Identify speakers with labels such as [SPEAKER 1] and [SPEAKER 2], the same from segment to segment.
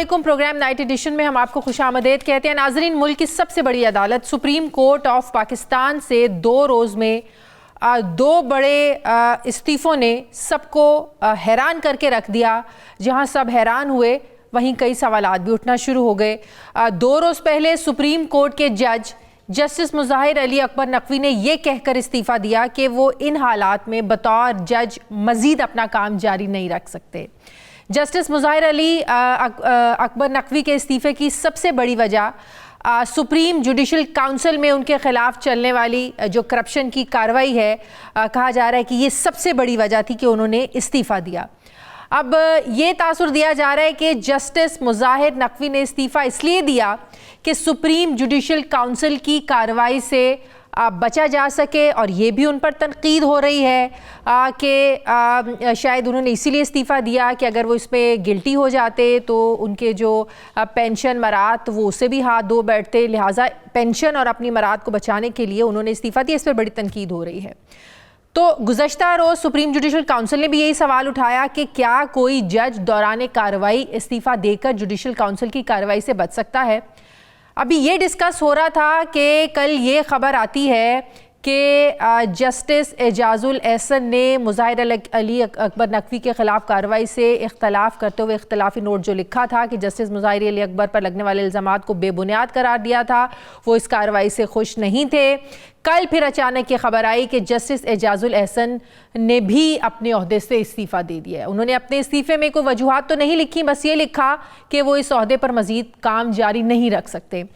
[SPEAKER 1] अस्सलामुअलैकुम। Programme night addition में हम आपको खुशामदीद कहते हैं। नाज़रीन, मुल्क की सबसे बड़ी अदालत सुप्रीम कोर्ट ऑफ पाकिस्तान से 2 रोज़ में 2 बड़े इस्तीफ़ों ने सबको हैरान करके रख दिया। जहां सब हैरान हुए वहीं कई सवालात भी उठना शुरू हो गए। 2 रोज़ पहले सुप्रीम कोर्ट के जज जस्टिस मुज़ाहिर अली अकबर नकवी ने यह कहकर इस्तीफ़ा दिया कि वो इन हालात में बतौर जज मज़ीद अपना काम जारी नहीं रख सकते। जस्टिस मुज़ाहिर अली अकबर नकवी के इस्तीफ़े की सबसे बड़ी वजह सुप्रीम जुडिशल काउंसिल में उनके ख़िलाफ़ चलने वाली जो करप्शन की कार्रवाई है, कहा जा रहा है कि ये सबसे बड़ी वजह थी कि उन्होंने इस्तीफ़ा दिया। अब ये तासुर दिया जा रहा है कि जस्टिस मुज़ाहिर नकवी ने इस्तीफ़ा इसलिए दिया कि सुप्रीम जुडिशल काउंसिल की कार्रवाई से बचा जा सके, और ये भी उन पर तनकीद हो रही है कि शायद उन्होंने इसीलिए इस्तीफ़ा दिया कि अगर वो इस पर गिल्टी हो जाते तो उनके जो पेंशन मरात वो उससे भी हाथ धो बैठते, लिहाजा पेंशन और अपनी मरात को बचाने के लिए उन्होंने इस्तीफ़ा दिया। इस पर बड़ी तनकीद हो रही है। तो गुज़श्ता रोज़ सुप्रीम जुडिशल काउंसिल ने भी यही सवाल उठाया कि क्या कोई जज दौरान कार्रवाई इस्तीफ़ा देकर जुडिशल काउंसिल की कार्रवाई से बच सकता है। अभी ये डिस्कस हो रहा था कि कल ये ख़बर आती है कि जस्टिस एजाजुल एहसन ने मुज़ाहिर अली अकबर नकवी के ख़िलाफ़ कार्रवाई से इख्तलाफ करते हुए इख्तलाफी नोट जो लिखा था कि जस्टिस मुज़ाहिर अली अकबर पर लगने वाले इल्ज़ामात को बेबुनियाद करार दिया था, वो इस कार्रवाई से खुश नहीं थे। कल फिर अचानक ये खबर आई कि जस्टिस एजाजुल एहसन ने भी अपने ओहदे से इस्तीफ़ा दे दिया है। उन्होंने अपने इस्तीफ़े में कोई वजूहात तो नहीं लिखी, बस ये लिखा कि वो इस ओहदे पर मज़ीद काम जारी नहीं रख सकते।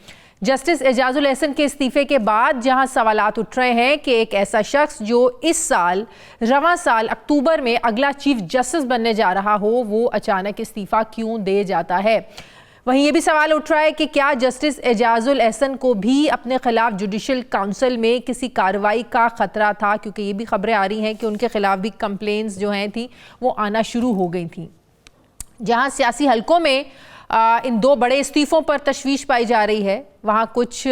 [SPEAKER 1] जस्टिस एजाजुल एहसन के इस्तीफ़े के बाद जहां सवालात उठ रहे हैं कि एक ऐसा शख्स जो इस साल रवां साल अक्टूबर में अगला चीफ जस्टिस बनने जा रहा हो, वो अचानक इस्तीफ़ा क्यों दे जाता है। वहीं ये भी सवाल उठ रहा है कि क्या जस्टिस एजाजुल एहसन को भी अपने खिलाफ जुडिशल काउंसिल में किसी कार्रवाई का ख़तरा था, क्योंकि ये भी खबरें आ रही हैं कि उनके खिलाफ भी कंप्लेंट्स जो हैं थी वो आना शुरू हो गई थी। जहां सियासी हलकों में इन 2 बड़े इस्तीफ़ों पर तशवीश पाई जा रही है, वहाँ कुछ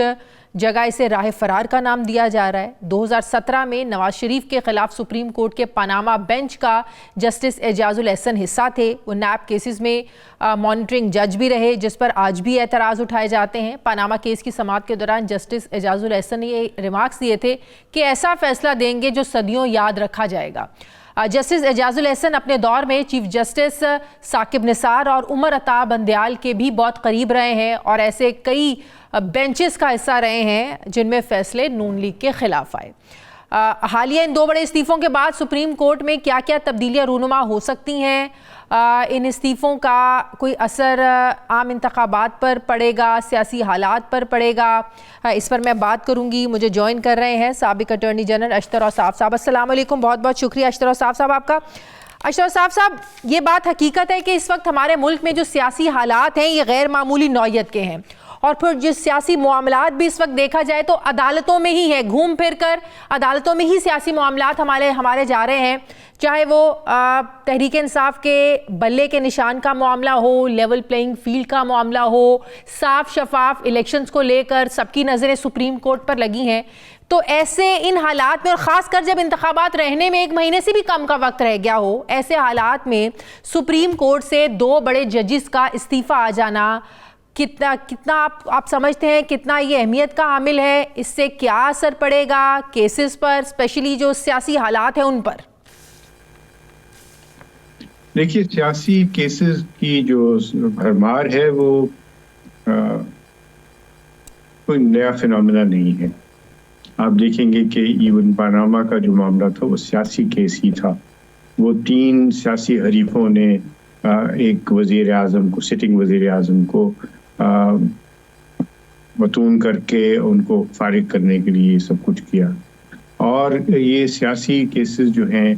[SPEAKER 1] जगह इसे राह फरार का नाम दिया जा रहा है। 2017 में नवाज शरीफ के ख़िलाफ़ सुप्रीम कोर्ट के पनामा बेंच का जस्टिस एजाजुल एहसन हिस्सा थे। वो नैब केसेस में मॉनिटरिंग जज भी रहे, जिस पर आज भी एतराज़ उठाए जाते हैं। पनामा केस की समाअत के दौरान जस्टिस एजाजुल एहसन ने ये रिमार्क्स दिए थे कि ऐसा फ़ैसला देंगे जो सदियों याद रखा जाएगा। जस्टिस एजाजुल एहसन अपने दौर में चीफ जस्टिस साकिब निसार और उमर अता बंदयाल के भी बहुत करीब रहे हैं, और ऐसे कई बेंचेस का हिस्सा रहे हैं जिनमें फ़ैसले नून लीग के ख़िलाफ़ आए। हालिया इन 2 बड़े इस्तीफ़ों के बाद सुप्रीम कोर्ट में क्या क्या तब्दीलियाँ रूनुमा हो सकती हैं, इन इस्तीफ़ों का कोई असर आम इंतखाबात पर पड़ेगा, सियासी हालात पर पड़ेगा, इस पर मैं बात करूंगी। मुझे ज्वाइन कर रहे हैं साबिक अटॉर्नी जनरल अशतर औसाफ साहब। अस्सलाम वालेकुम, बहुत बहुत शुक्रिया अशतर औसाफ साहब आपका। अशतर औसाफ साहब, ये बात हकीकत है कि इस वक्त हमारे मुल्क में जो सियासी हालात हैं ये गैर मामूली नौयत के हैं, और फिर जो सियासी मामलात भी इस वक्त देखा जाए तो अदालतों में ही है, घूम फिर कर अदालतों में ही सियासी मामलात हमारे जा रहे हैं। चाहे वो तहरीक इंसाफ के बल्ले के निशान का मामला हो, लेवल प्लेइंग फील्ड का मामला हो, साफ शफाफ इलेक्शंस को लेकर सबकी नज़रें सुप्रीम कोर्ट पर लगी हैं। तो ऐसे इन हालात में, और ख़ासकर जब इंतखाबात रहने में 1 महीने से भी कम का वक्त रह गया हो, ऐसे हालात में सुप्रीम कोर्ट से 2 बड़े जजेस का इस्तीफ़ा आ जाना कितना आप समझते हैं कितना ये अहमियत का हामिल है? इससे क्या असर पड़ेगा केसेस पर, स्पेशली जो सियासी हालात हैं उन पर?
[SPEAKER 2] देखिए, सियासी केसेस की जो भरमार है वो कोई नया फिनोमेना नहीं है। आप देखेंगे कि इवन पनामा का जो मामला था वो सियासी केस ही था। वो 3 सियासी हरीफों ने एक वज़ीर आज़म को, सिटिंग वज़ीर आज़म को मतून करके उनको फारिग करने के लिए सब कुछ किया। और ये सियासी केसेस जो हैं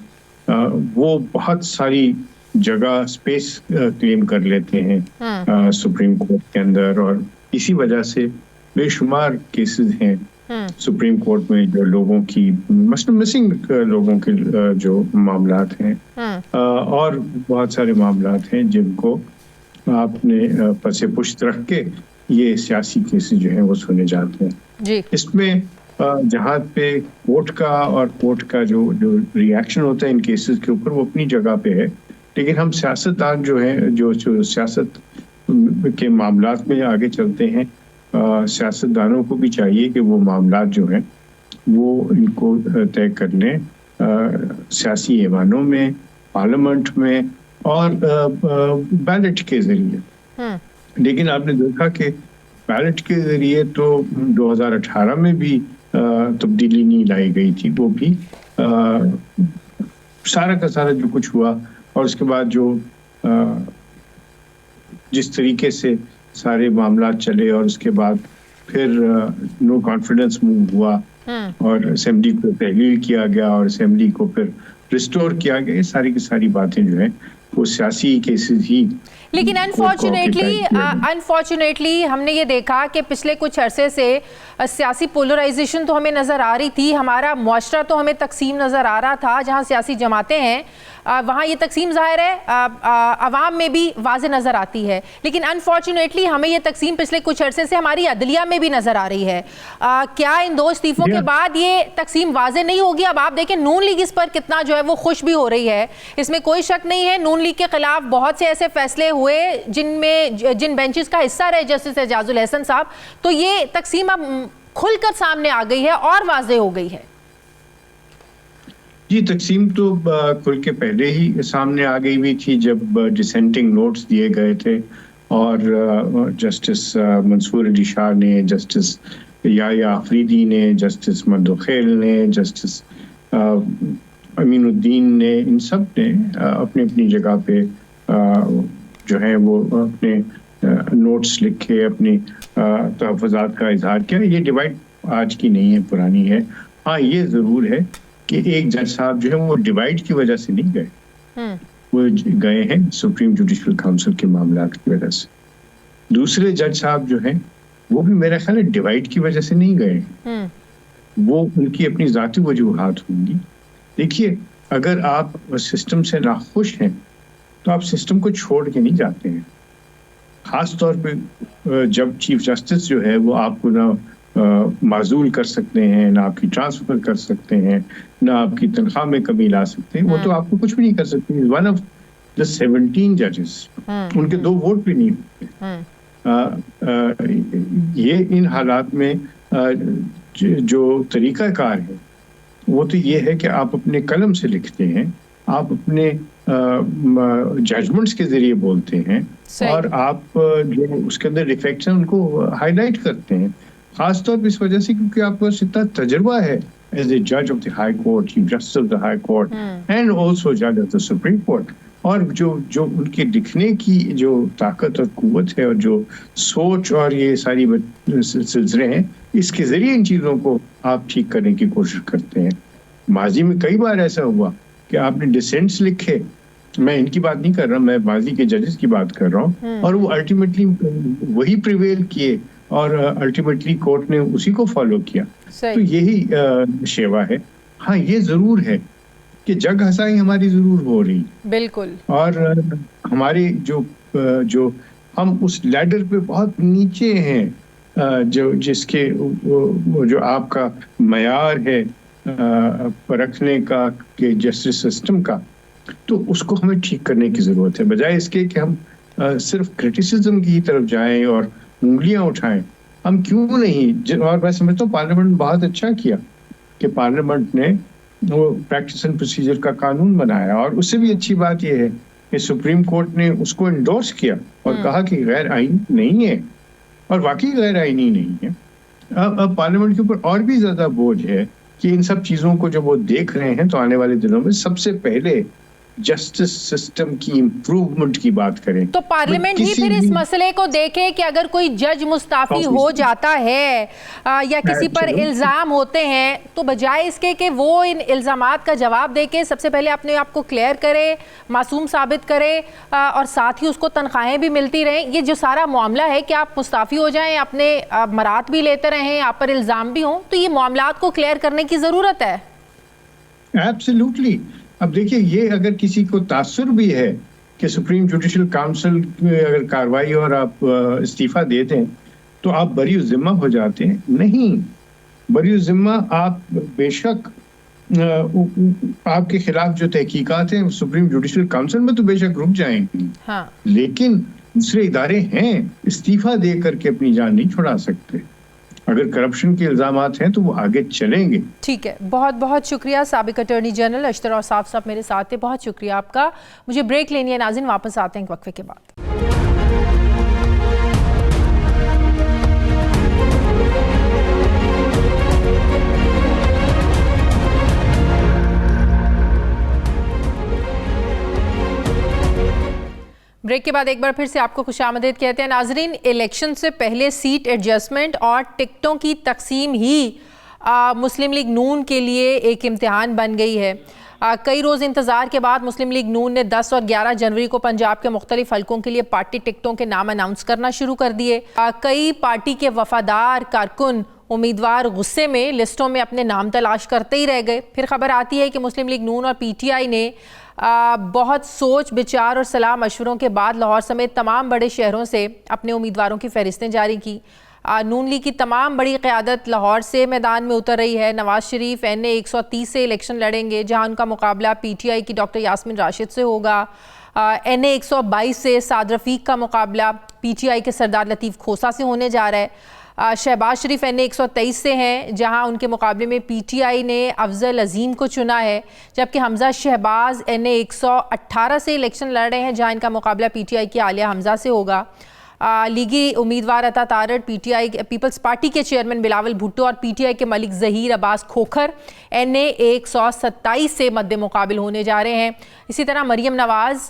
[SPEAKER 2] वो बहुत सारी जगह स्पेस क्लेम कर लेते हैं सुप्रीम कोर्ट के अंदर, और इसी वजह से बेशुमार केसेस हैं सुप्रीम कोर्ट में जो लोगों की मसलन मिसिंग लोगों के जो मामलात हैं, और बहुत सारे मामलात हैं जिनको आपने पसे पुश्त रख के ये सियासी केसेस जो हैं वो सुने जाते हैं
[SPEAKER 1] जी। इसमें
[SPEAKER 2] जहाँ पे कोर्ट का जो रिएक्शन होता है इन केसेस के ऊपर वो अपनी जगह पे है, लेकिन हम सियासतदान जो हैं जो सियासत के मामलात में आगे चलते हैं। सियासतदानों को भी चाहिए कि वो मामलात जो हैं वो इनको तय कर लें सियासी ऐवानों में, पार्लियामेंट में और बैलेट के जरिए। लेकिन आपने देखा कि बैलेट के जरिए तो 2018 में भी तब्दीली नहीं लाई गई थी। वो भी सारा का सारा जो कुछ हुआ और उसके बाद जो जिस तरीके से सारे मामला चले और उसके बाद फिर नो कॉन्फिडेंस मूव हुआ और असेंबली को तहलील किया गया और असेंबली को फिर रिस्टोर किया गया। ये सारी की सारी बातें जो है वो सियासी केसेस ही।
[SPEAKER 1] लेकिन अनफॉर्चुनेटली हमने ये देखा कि पिछले कुछ अरसे से सियासी पोलराइजेशन तो हमें नज़र आ रही थी, हमारा मुआशरा तो हमें तकसीम नज़र आ रहा था। जहाँ सियासी जमातें हैं वहाँ ये तकसीम ज़ाहिर है अवाम में भी वाज़े नज़र आती है, लेकिन अनफॉर्चुनेटली हमें ये तकसीम पिछले कुछ अरसे से हमारी अदलिया में भी नज़र आ रही है। क्या इन 2 इस्तीफ़ों के बाद ये तकसीम वाज़े नहीं होगी? अब आप देखें नून लीग इस पर कितना जो है वो खुश भी हो रही है, इसमें कोई शक नहीं है। नून लीग के खिलाफ बहुत से ऐसे फैसले हुए जिन बेंचेस का हिस्सा रहे जस्टिस एजाजुल हसन साहब, तो ये तकसीम अब खुलकर सामने आ गई है और वाज़े हो गई है।
[SPEAKER 2] जी, तकसीम तो खुल के पहले ही सामने आ गई हुई थी जब डिसेंटिंग नोट्स दिए गए थे और जस्टिस मंसूर अली शाह ने, जस्टिस याया अफरीदी ने, जस्टिस मदुखैल ने, जस्टिस अमीनुद्दीन ने, इन सब ने अपनी अपनी जगह पे जो है वो अपने नोट्स लिखे, अपनी तहफ़्फ़ुज़ात का इजहार किया। ये डिवाइड आज की नहीं है, पुरानी है। हाँ, ये ज़रूर है कि एक जज साहब जो है वो डिवाइड की वजह से नहीं गए, वो गए हैं सुप्रीम जुडिशल काउंसिल के मामलात की वजह से। दूसरे जज साहब जो हैं वो भी मेरा ख्याल है डिवाइड की वजह से नहीं गए, वो उनकी अपनी ज़ाती वजूहात होंगी। देखिए, अगर आप सिस्टम से नाखुश हैं तो आप सिस्टम को छोड़ के नहीं जाते हैं। ख़ास तौर पे जब चीफ जस्टिस जो है वो आपको ना माजूल कर सकते हैं, ना आपकी ट्रांसफर कर सकते हैं, ना आपकी तनख्वाह में कमी ला सकते हैं, वो तो आपको कुछ भी नहीं कर सकते। वन ऑफ द 17 जजेस, उनके 2 वोट भी नहीं होते। ये इन हालात में जो तरीकाकार है वो तो ये है कि आप अपने कलम से लिखते हैं, आप अपने जजमेंट्स के जरिए बोलते हैं और आप जो उसके अंदर डिफेक्ट्स हैं उनको हाईलाइट करते हैं। खास तौर पर इस वजह से क्योंकि आपको इतना तजुर्बा है एज ए जज of the high court, chief justice of the high court and also जज ऑफ द सुप्रीम कोर्ट, और जो उनके लिखने की जो ताकत और कुव्वत है और जो सोच और ये सारी सिलसिले हैं, इसके जरिए इन चीज़ों को आप ठीक करने की कोशिश करते हैं। माजी में कई बार ऐसा हुआ कि आपने डिसेंट्स लिखे, मैं इनकी बात नहीं कर रहा, मैं माजी के जजेस की बात कर रहा हूँ, और वो अल्टीमेटली वही प्रिवेल किए और अल्टीमेटली कोर्ट ने उसी को फॉलो किया। तो यही शेवा है। हाँ, ये जरूर है कि जग हंसाई हमारी जरूर हो रही, बिल्कुल, और हमारे जो हम उस लैडर पे बहुत नीचे हैं, जो जिसके जो आपका मयार है परखने का कि जस्टिस सिस्टम का, तो उसको हमें ठीक करने की जरूरत है, बजाय इसके कि हम सिर्फ क्रिटिसिज्म की तरफ जाएं और उंगलियां उठाएं। हम क्यों नहीं, और मैं समझता हूँ पार्लियामेंट ने बहुत अच्छा किया कि पार्लियामेंट ने वो प्रैक्टिस एंड प्रोसीजर का कानून बनाया, और उससे भी अच्छी बात यह है कि सुप्रीम कोर्ट ने उसको एंडोर्स किया और कहा कि गैर आईनी नहीं है, और वाकई गैर आईनी नहीं है। अब पार्लियामेंट के ऊपर और भी ज्यादा बोझ है कि इन सब चीजों को जब वो देख रहे हैं तो आने वाले दिनों में सबसे पहले जस्टिस सिस्टम की इम्प्रूवमेंट की बात करें,
[SPEAKER 1] तो पार्लियामेंट ही फिर इस मसले को देखे कि अगर कोई जज मुस्ताफी हो जाता है या किसी पर इल्जाम होते हैं, तो बजाय इसके कि वो इन इल्जामात का जवाब देके सबसे पहले अपने आप को क्लियर करे, मासूम साबित करे, और साथ ही उसको तनख्वाहें भी मिलती रहें। ये जो सारा मामला है कि आप मुस्ताफी हो जाएं, अपने मरात भी लेते रहें, आप पर इल्जाम भी हों, तो ये मामलात को क्लियर करने की जरूरत है।
[SPEAKER 2] एब्सोल्युटली। अब देखिए, ये अगर किसी को तासुर भी है कि सुप्रीम जुडिशल काउंसिल में अगर कार्रवाई और आप इस्तीफा दे दें तो आप बरी जिम्मा हो जाते हैं, नहीं, बरी जिम्मा आप बेशक आपके खिलाफ जो तहकीकात हैं सुप्रीम जुडिशल काउंसिल में तो बेशक रुक जाएंगी, हाँ। लेकिन दूसरे इदारे हैं, इस्तीफा दे करके अपनी जान नहीं छुड़ा सकते। अगर करप्शन के इल्जामात हैं तो वो आगे चलेंगे।
[SPEAKER 1] ठीक है, बहुत बहुत शुक्रिया साबिक अटॉर्नी जनरल अशतर औसाफ साहब मेरे साथ थे, बहुत शुक्रिया आपका। मुझे ब्रेक लेनी है नाज़रीन, वापस आते हैं एक वक्फे के बाद। ब्रेक के बाद एक बार फिर से आपको खुशामदीद कहते हैं नाजरीन। इलेक्शन से पहले सीट एडजस्टमेंट और टिकटों की तकसीम ही मुस्लिम लीग नून के लिए एक इम्तिहान बन गई है। कई रोज़ इंतज़ार के बाद मुस्लिम लीग नून ने 10 और 11 जनवरी को पंजाब के मुख्तलिफ हलकों के लिए पार्टी टिकटों के नाम अनाउंस करना शुरू कर दिए। कई पार्टी के वफादार कारकुन उम्मीदवार गुस्से में लिस्टों में अपने नाम तलाश करते ही रह गए। फिर खबर आती है कि मुस्लिम लीग नून और PTI ने बहुत सोच विचार और सलाह मशवरों के बाद लाहौर समेत तमाम बड़े शहरों से अपने उम्मीदवारों की फहरिस्तें जारी की। नून लीग की तमाम बड़ी क़यादत लाहौर से मैदान में उतर रही है। नवाज शरीफ NA 130 से इलेक्शन लड़ेंगे, जहां उनका मुकाबला PTI की डॉक्टर यास्मीन राशिद से होगा। NA 122 से साद रफ़ीक का मुकाबला PTI के सरदार लतीफ़ खोसा से होने जा रहा है। शहबाज शरीफ NA 123 से हैं, जहां उनके मुकाबले में PTI ने अफजल अजीम को चुना है, जबकि हमजा शहबाज NA 118 से इलेक्शन लड़ रहे हैं, जहां इनका मुकाबला PTI की आलिया हमजा से होगा। लीगी उम्मीदवार अता तारड़ PTI पीपल्स पार्टी के चेयरमैन बिलावल भुट्टो और PTI के मलिक ज़हीर अब्बास खोखर NA 127 से मद्दे मुकाबिल होने जा रहे हैं। इसी तरह मरियम नवाज़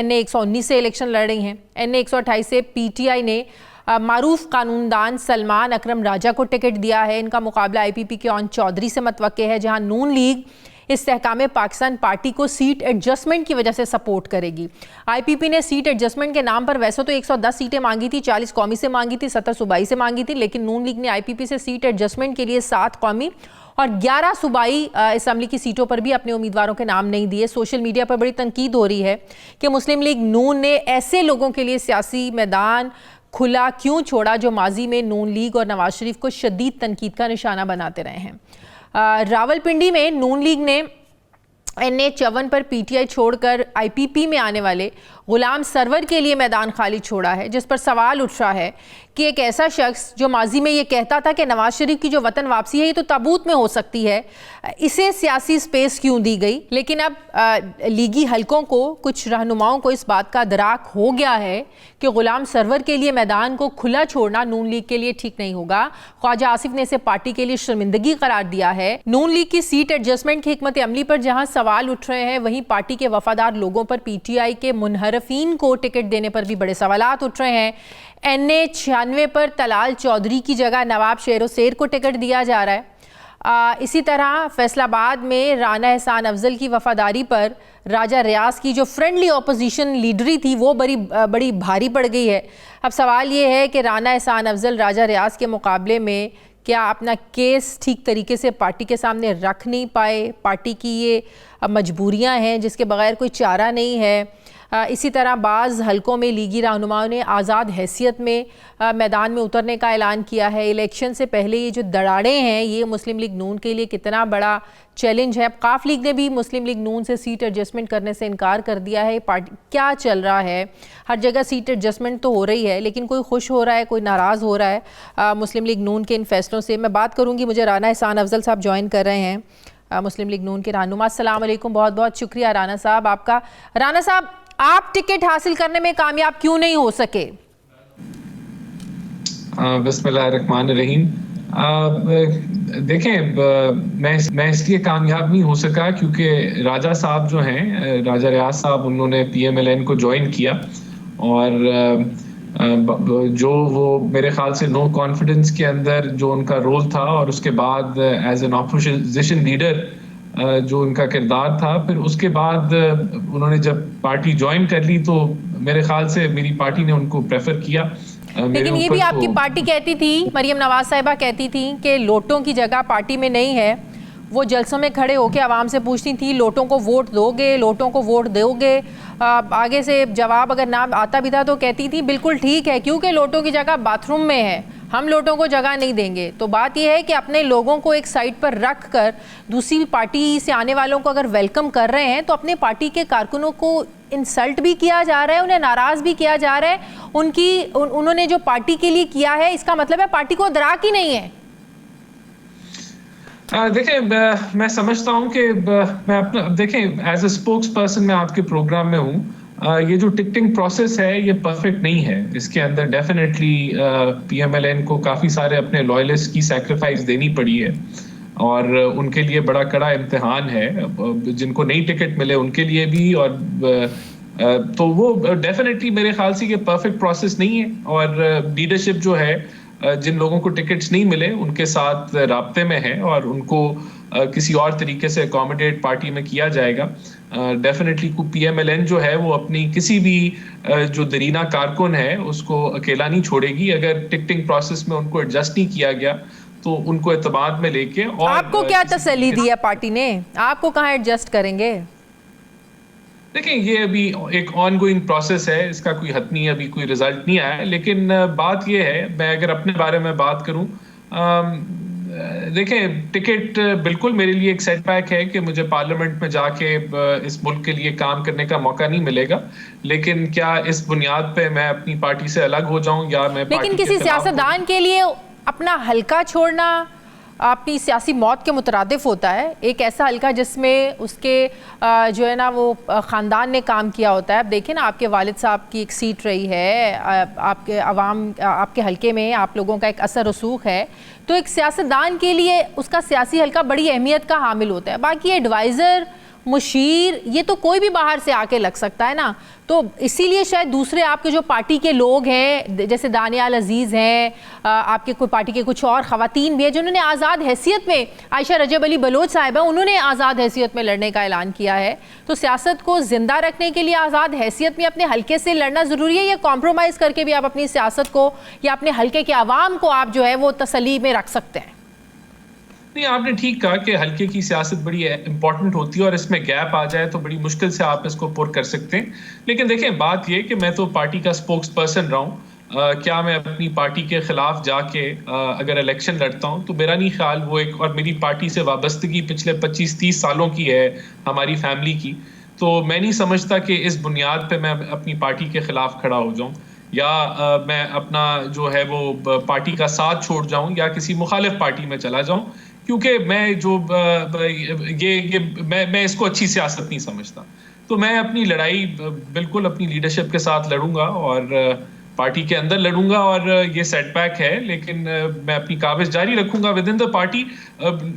[SPEAKER 1] NA 119 से इलेक्शन लड़ रही हैं। NA 128 से PTI ने मारूफ कानूनदान सलमान अकरम राजा को टिकट दिया है। इनका मुकाबला IPP के ओन चौधरी से मतवक्के है, जहां नून लीग इस्तेहकाम पाकिस्तान पार्टी को सीट एडजस्टमेंट की वजह से सपोर्ट करेगी। IPP ने सीट एडजस्टमेंट के नाम पर वैसे तो 110 सीटें मांगी थी, 40 कौमी से मांगी थी, 70 सूबाई से मांगी थी, लेकिन नून लीग ने IPP से सीट एडजस्टमेंट के लिए 7 कौमी और 11 सूबाई असम्बली की सीटों पर भी अपने उम्मीदवारों के नाम नहीं दिए। सोशल मीडिया पर बड़ी तनकीद हो रही है कि मुस्लिम लीग नून ने ऐसे लोगों के लिए सियासी मैदान खुला क्यों छोड़ा जो माजी में नून लीग और नवाज शरीफ को शदीद तनकीद का निशाना बनाते रहे हैं। रावलपिंडी में नून लीग ने NA 54 पर PTI छोड़कर IPP में आने वाले गुलाम सरवर के लिए मैदान खाली छोड़ा है, जिस पर सवाल उठ रहा है कि एक ऐसा शख्स जो माजी में ये कहता था कि नवाज शरीफ की जो वतन वापसी है ये तो ताबूत में हो सकती है, इसे सियासी स्पेस क्यों दी गई। लेकिन अब लीगी हलकों को, कुछ रहनुमाओं को इस बात का दराक हो गया है कि गुलाम सरवर के लिए मैदान को खुला छोड़ना नून लीग के लिए ठीक नहीं होगा। ख्वाजा आसिफ ने इसे पार्टी के लिए शर्मिंदगी करार दिया है। नून लीग की सीट एडजस्टमेंट की हिकमत अमली पर जहां सवाल उठ रहे हैं, वहीं पार्टी के वफादार लोगों पर PTI के मुनहरफीन को टिकट देने पर भी बड़े सवालात उठ रहे हैं। NA 96 पर तलाल चौधरी की जगह नवाब शेर शेर को टिकट दिया जा रहा है। इसी तरह फैसलाबाद में राना एहसान अफजल की वफादारी पर राजा रियाज की जो फ्रेंडली ऑपोजिशन लीडरी थी वो बड़ी भारी पड़ गई है। अब सवाल ये है कि राना एहसान अफजल राजा रियाज के मुकाबले में क्या अपना केस ठीक तरीके से पार्टी के सामने रख नहीं पाए। पार्टी की ये मजबूरियां हैं जिसके बगैर कोई चारा नहीं है। इसी तरह बाज़ हलकों में लीगी रहनुमाओं ने आज़ाद हैसियत में मैदान में उतरने का ऐलान किया है। इलेक्शन से पहले ये जो दराड़े हैं ये मुस्लिम लीग नून के लिए कितना बड़ा चैलेंज है। अब काफ लीग ने भी मुस्लिम लीग नून से सीट एडजस्टमेंट करने से इनकार कर दिया है। पार्टी क्या चल रहा है, हर जगह सीट एडजस्टमेंट तो हो रही है, लेकिन कोई खुश हो रहा है, कोई नाराज़ हो रहा है मुस्लिम लीग नून के इन फैसलों से। मैं बात करूँगी, मुझे राना एहसान अफजल साहब ज्वाइन कर रहे हैं मुस्लिम लीग नून के रहनुमा। अस्सलाम वालेकुम, बहुत बहुत शुक्रिया राना साहब आपका। राना साहब, आप टिकट हासिल करने में कामयाब क्यों नहीं हो सके?
[SPEAKER 3] बिस्मिल्लाहिर्रहमानिर्रहीम। देखें, मैं इसलिए कामयाब नहीं हो सका क्योंकि राजा साहब जो हैं, राजा रियाज साहब, उन्होंने PMLN को ज्वाइन किया और जो वो मेरे ख्याल से नो कॉन्फिडेंस के अंदर जो उनका रोल था और उसके बाद एज एन ऑपोजिशन लीडर जो उनका किरदार था, फिर उसके बाद उन्होंने जब पार्टी ज्वाइन कर ली तो मेरे ख्याल से मेरी पार्टी ने उनको प्रेफर किया।
[SPEAKER 1] लेकिन ये भी आपकी पार्टी कहती थी, मरियम नवाज साहिबा कहती थी कि लोटों की जगह पार्टी में नहीं है। वो जलसों में खड़े होकर आवाम से पूछती थी लोटों को वोट दोगे, लोटों को वोट दोगे। आगे से जवाब अगर ना आता भी था तो कहती थी बिल्कुल ठीक है, क्योंकि लोटों की जगह बाथरूम में है, हम लोटों को जगह नहीं देंगे। तो बात यह है कि अपने लोगों को एक साइड पर रख कर दूसरी पार्टी से आने वालों को अगर वेलकम कर रहे हैं तो अपने पार्टी के कारकुनों को इंसल्ट भी किया जा रहा है, उन्हें नाराज भी किया जा रहा है। उन्होंने जो पार्टी के लिए किया है, इसका मतलब है पार्टी को दराक ही नहीं है।
[SPEAKER 3] देखिए, मैं समझता हूं कि मैं अपना देखें, एज अ स्पोक्स पर्सन मैं आपके प्रोग्राम में हूं। ये जो टिकटिंग प्रोसेस है ये परफेक्ट नहीं है। इसके अंदर डेफिनेटली पीएमएलएन को काफ़ी सारे अपने लॉयलिस्ट की सैक्रिफाइस देनी पड़ी है और उनके लिए बड़ा कड़ा इम्तिहान है। जिनको नई टिकट मिले उनके लिए भी, और तो वो डेफिनेटली मेरे ख्याल से ये परफेक्ट प्रोसेस नहीं है। और लीडरशिप जो है, जिन लोगों को टिकट्स नहीं मिले उनके साथ राब्ते में है और उनको किसी और तरीके से अकोमोडेट पार्टी में किया जाएगा। डेफिनेटली पीएमएलएन जो है वो अपनी किसी भी जो दरीना कारकुन है उसको अकेला नहीं छोड़ेगी। अगर टिकटिंग प्रोसेस में उनको एडजस्ट नहीं किया गया तो उनको एतमाद में लेके। और
[SPEAKER 1] आपको क्या तसल्ली दी है पार्टी ने? आपको कहाँ एडजस्ट करेंगे?
[SPEAKER 3] देखिए, ये अभी एक ऑनगोइंग प्रोसेस है, इसका कोई हतमी अभी कोई रिजल्ट नहीं आया है। लेकिन बात ये है, मैं अगर अपने बारे में बात करूं, देखें, टिकट बिल्कुल मेरे लिए एक सेटबैक है कि मुझे पार्लियामेंट में जाके इस मुल्क के लिए काम करने का मौका नहीं मिलेगा। लेकिन क्या इस बुनियाद पे मैं अपनी पार्टी से अलग हो जाऊं या मैं
[SPEAKER 1] लेकिन किसी सियासतदान के लिए अपना हल्का छोड़ना अपनी सियासी मौत के मुतरादिफ होता है। एक ऐसा हल्का जिसमें उसके जो है ना वो ख़ानदान ने काम किया होता है। अब देखिए ना, आपके वालिद साहब की एक सीट रही है, आपके अवाम, आपके हल्के में आप लोगों का एक असर रसूख है। तो एक सियासतदान के लिए उसका सियासी हल्का बड़ी अहमियत का हामिल होता है। बाकी एडवाइज़र, मुशीर, ये तो कोई भी बाहर से आके लग सकता है ना। तो इसीलिए शायद दूसरे आपके जो पार्टी के लोग हैं, जैसे दानियाल अजीज़ हैं, आपके कोई पार्टी के कुछ और ख़वातीन भी हैं जिन्होंने आज़ाद हैसियत में, आयशा रजब अली बलोच साहिबा, उन्होंने आज़ाद हैसियत में लड़ने का ऐलान किया है। तो सियासत को ज़िंदा रखने के लिए आज़ाद हैसियत में अपने हल्के से लड़ना ज़रूरी है, या कॉम्प्रोमाइज़ करके भी आप अपनी सियासत को या अपने हल्के के आवाम को आप जो है वो तसल्ली में रख सकते हैं?
[SPEAKER 3] नहीं, आपने ठीक कहा कि हल्के की सियासत बड़ी इंपॉर्टेंट होती है और इसमें गैप आ जाए तो बड़ी मुश्किल से आप इसको पुर कर सकते हैं। लेकिन देखें, बात यह कि मैं तो पार्टी का स्पोक्स पर्सन रहा हूँ। क्या मैं अपनी पार्टी के खिलाफ जाके अगर इलेक्शन लड़ता हूँ तो मेरा नहीं ख्याल वो एक, और मेरी पार्टी से वाबस्तगी पिछले 25-30 सालों की है हमारी फैमिली की, तो मैं नहीं समझता कि इस बुनियाद पे मैं अपनी पार्टी के खिलाफ खड़ा हो जाऊँ या मैं अपना जो है वो पार्टी का साथ छोड़ जाऊँ या किसी मुखालिफ पार्टी में चला जाऊँ। क्योंकि मैं जो मैं इसको अच्छी सियासत नहीं समझता। तो मैं अपनी लड़ाई बिल्कुल अपनी लीडरशिप के साथ लड़ूंगा और पार्टी के अंदर लड़ूंगा, और ये सेटबैक है लेकिन मैं अपनी काबिज जारी रखूंगा विद इन द पार्टी।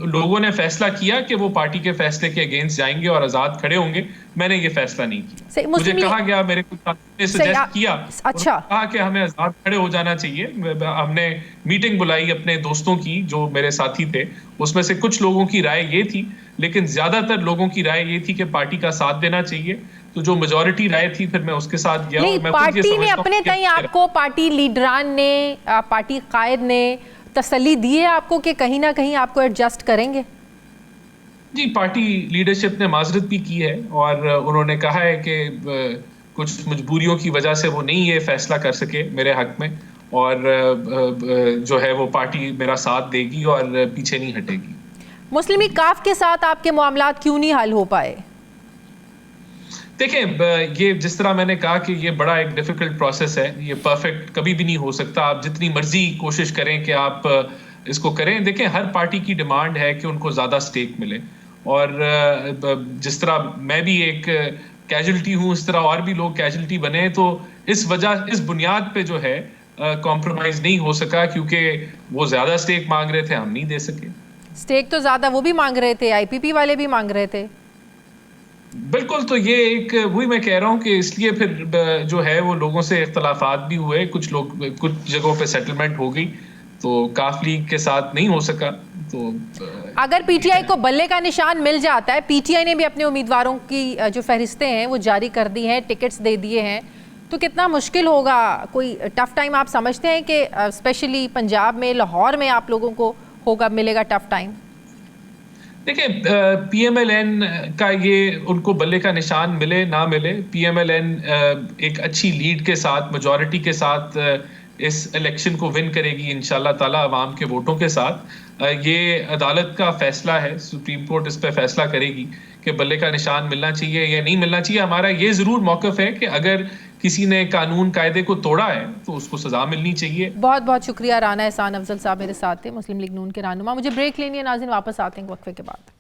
[SPEAKER 3] लोगों ने फैसला किया कि वो पार्टी के फैसले के अगेंस्ट जाएंगे और आजाद खड़े होंगे। मैंने ये फैसला नहीं किया। मुझे कहा गया, मेरे कुछ ने सजेस्ट किया,
[SPEAKER 1] अच्छा,
[SPEAKER 3] कहा कि हमें आजाद खड़े हो जाना चाहिए। हमने मीटिंग बुलाई अपने दोस्तों की जो मेरे साथी थे, उसमें से कुछ लोगों की राय ये थी, लेकिन ज्यादातर लोगों की राय ये थी कि पार्टी का साथ देना चाहिए। तो जो मेजॉरिटी राय थी फिर मैं उसके साथ गया।
[SPEAKER 1] नहीं,
[SPEAKER 3] मैं
[SPEAKER 1] पार्टी ने अपने तय आपको, पार्टी लीडरान ने, पार्टी कायद ने तसल्ली दी है आपको कि कहीं ना कहीं आपको एडजस्ट करेंगे?
[SPEAKER 3] जी, पार्टी लीडरशिप ने माजरत भी की है और उन्होंने कहा है कि कुछ मजबूरियों की वजह से वो नहीं ये फैसला कर सके मेरे हक में, और जो है वो पार्टी मेरा साथ देगी और पीछे नहीं हटेगी।
[SPEAKER 1] मुस्लिम लीग काफ के साथ आपके मामलात क्यों नहीं हल हो पाए?
[SPEAKER 3] देखें, ये जिस तरह मैंने कहा कि ये बड़ा एक डिफिकल्ट प्रोसेस है, ये परफेक्ट कभी भी नहीं हो सकता। आप जितनी मर्जी कोशिश करें कि आप इसको करें। देखें, हर पार्टी की डिमांड है कि उनको ज़्यादा स्टेक मिले, और जिस तरह मैं भी एक कैजुअलिटी हूँ उस तरह और भी लोग कैजुअलिटी बने। तो इस बुनियाद पे जो है कॉम्प्रोमाइज़ नहीं हो सका, क्योंकि वो ज़्यादा स्टेक मांग रहे थे, हम नहीं दे सके।
[SPEAKER 1] स्टेक तो ज़्यादा वो भी मांग रहे थे, आईपीपी वाले भी मांग रहे थे।
[SPEAKER 3] बिल्कुल, तो ये एक वही मैं कह रहा हूँ कि इसलिए फिर जो है वो लोगों से इख्तलाफात भी हुए, कुछ जगहों पे सेटलमेंट हो गई, तो काफ लीग के साथ नहीं हो सका। तो
[SPEAKER 1] अगर पीटीआई को बल्ले का निशान मिल जाता है, पीटीआई ने भी अपने उम्मीदवारों की जो फहरिस्तें हैं वो जारी कर दी हैं, टिकट्स दे दिए हैं, तो कितना मुश्किल होगा? कोई टफ टाइम आप समझते हैं कि स्पेशली पंजाब में, लाहौर में आप लोगों को मिलेगा टफ टाइम?
[SPEAKER 3] देखिए, पीएमएलएन का ये उनको बल्ले का निशान मिले ना मिले, पीएमएलएन एक अच्छी लीड के साथ, मेजॉरिटी के साथ इस इलेक्शन को विन करेगी इंशाल्लाह ताला, अवाम के वोटों के साथ। ये अदालत का फैसला है, सुप्रीम कोर्ट इस पे फैसला करेगी कि बल्ले का निशान मिलना चाहिए या नहीं मिलना चाहिए। हमारा ये ज़रूर मौक़िफ़ है कि अगर किसी ने कानून कायदे को तोड़ा है तो उसको सज़ा मिलनी चाहिए।
[SPEAKER 1] बहुत बहुत शुक्रिया। राना एहसान अफजल साहब मेरे साथ थे, मुस्लिम लीग नून के रहनुमा। मुझे ब्रेक लेनी है नाज़रीन, वापस आते हैं वक्फे के बाद।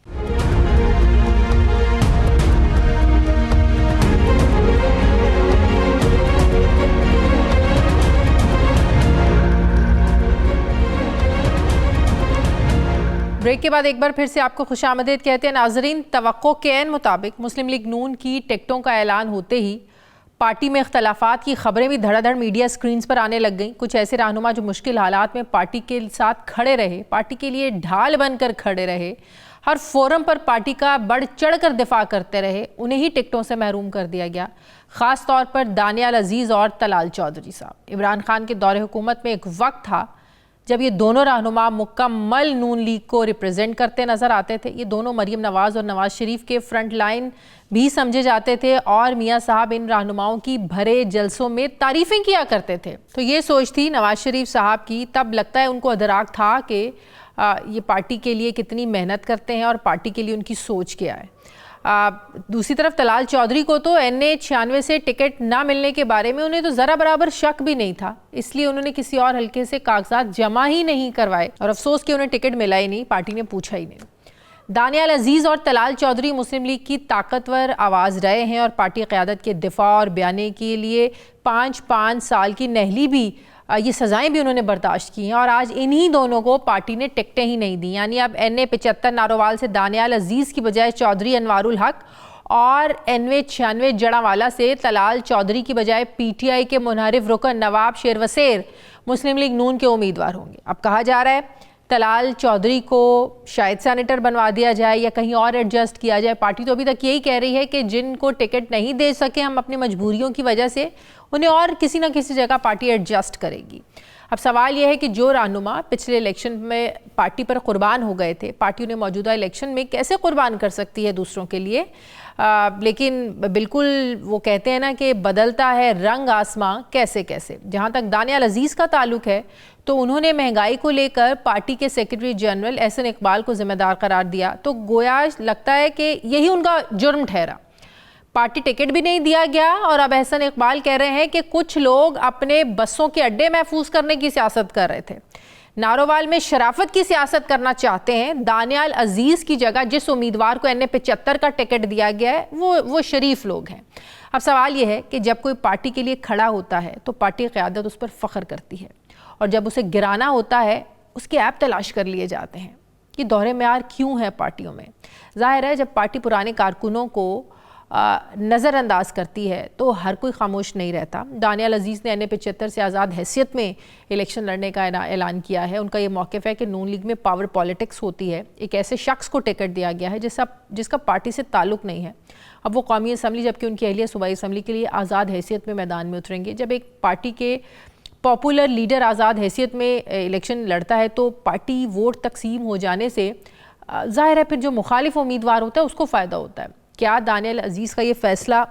[SPEAKER 1] ब्रेक के बाद एक बार फिर से आपको खुशामदीद कहते हैं नाजरीन। तवक्को के ऐन मुताबिक मुस्लिम लीग नून की टिकटों का ऐलान होते ही पार्टी में इख्तलाफात की खबरें भी धड़ाधड़ मीडिया स्क्रीन्स पर आने लग गईं। कुछ ऐसे रहनुमा जो मुश्किल हालात में पार्टी के साथ खड़े रहे, पार्टी के लिए ढाल बनकर खड़े रहे, हर फोरम पर पार्टी का बढ़ चढ़ कर दिफा करते रहे, उन्हें ही टिकटों से महरूम कर दिया गया। ख़ास तौर पर दानियाल अजीज़ और तलाल चौधरी साहब। इमरान खान के दौरे हुकूमत में एक वक्त था जब ये दोनों रहनुमा मुकम्मल नून लीग को रिप्रेजेंट करते नज़र आते थे। ये दोनों मरीम नवाज़ और नवाज़ शरीफ के फ्रंट लाइन भी समझे जाते थे और मियाँ साहब इन रहनुमाओं की भरे जलसों में तारीफ़ें किया करते थे। तो ये सोच थी नवाज़ शरीफ साहब की, तब लगता है उनको अदराक था कि ये पार्टी के लिए कितनी मेहनत करते हैं और पार्टी के लिए उनकी सोच क्या है। दूसरी तरफ तलाल चौधरी को तो NA 96 से टिकट ना मिलने के बारे में उन्हें तो ज़रा बराबर शक भी नहीं था, इसलिए उन्होंने किसी और हल्के से कागजात जमा ही नहीं करवाए और अफसोस कि उन्हें टिकट मिला ही नहीं, पार्टी ने पूछा ही नहीं। दानियाल अजीज़ और तलाल चौधरी मुस्लिम लीग की ताकतवर आवाज़ रहे हैं और पार्टी क़यादत के दिफा और बयाने के लिए 5-5 साल की नहली भी, ये सज़ाएं भी उन्होंने बर्दाश्त की हैं और आज इन्हीं दोनों को पार्टी ने टिकटें ही नहीं दी। यानी अब NA 75 नारोवाल से दानियाल अजीज़ की बजाय चौधरी अनवारुल हक और NA 96 जड़ावाला से तलाल चौधरी की बजाय PTI के मुनहरिफ रुकन नवाब शेर वसेर मुस्लिम लीग नून के उम्मीदवार होंगे। अब कहा जा रहा है तलाल चौधरी को शायद सेनेटर बनवा दिया जाए या कहीं और एडजस्ट किया जाए। पार्टी तो अभी तक यही कह रही है कि जिनको टिकट नहीं दे सके हम अपनी मजबूरियों की वजह से, उन्हें और किसी न किसी जगह पार्टी एडजस्ट करेगी। अब सवाल यह है कि जो रहनुमा पिछले इलेक्शन में पार्टी पर कुर्बान हो गए थे, पार्टी उन्हें मौजूदा इलेक्शन में कैसे कुर्बान कर सकती है दूसरों के लिए। लेकिन बिल्कुल वो कहते हैं ना कि बदलता है रंग आसमां कैसे कैसे। जहाँ तक दानियाल अजीज़ का ताल्लुक है तो उन्होंने महंगाई को लेकर पार्टी के सेक्रेटरी जनरल एहसन इकबाल को जिम्मेदार करार दिया, तो गोया लगता है कि यही उनका जुर्म ठहरा। पार्टी टिकट भी नहीं दिया गया और अब एहसन इकबाल कह रहे हैं कि कुछ लोग अपने बसों के अड्डे महफूज करने की सियासत कर रहे थे, नारोवाल में शराफत की सियासत करना चाहते हैं। दानियाल अजीज़ की जगह जिस उम्मीदवार को NA 75 का टिकट दिया गया है वो शरीफ लोग हैं। अब सवाल यह है कि जब कोई पार्टी के लिए खड़ा होता है तो पार्टी क़यादत उस पर फ़ख्र करती है और जब उसे गिराना होता है उसके ऐप तलाश कर लिए जाते हैं। ये दौरे मेयार क्यों है पार्टियों में? जाहिर है जब पार्टी पुराने कारकुनों को नज़रअंदाज करती है तो हर कोई खामोश नहीं रहता। दानियाल अजीज़ ने NA 75 से आज़ाद हैसियत में इलेक्शन लड़ने का ऐलान किया है। उनका ये मौक़िफ़ है कि नून लीग में पावर पॉलिटिक्स होती है, एक ऐसे शख्स को टिकट दिया गया है जिसका पार्टी से ताल्लुक़ नहीं है। अब वो कौमी असम्बली जबकि उनकी अहलिया सूबाई असम्बली के लिए आज़ाद हैसियत में मैदान में उतरेंगे। जब एक पार्टी के पॉपुलर लीडर आज़ाद हैसियत में इलेक्शन लड़ता है तो पार्टी वोट तकसीम हो जाने से ज़ाहिर है फिर जो मुखालिफ उम्मीदवार होता है उसको फ़ायदा होता है। क्या दानियाल अजीज़ का ये फ़ैसला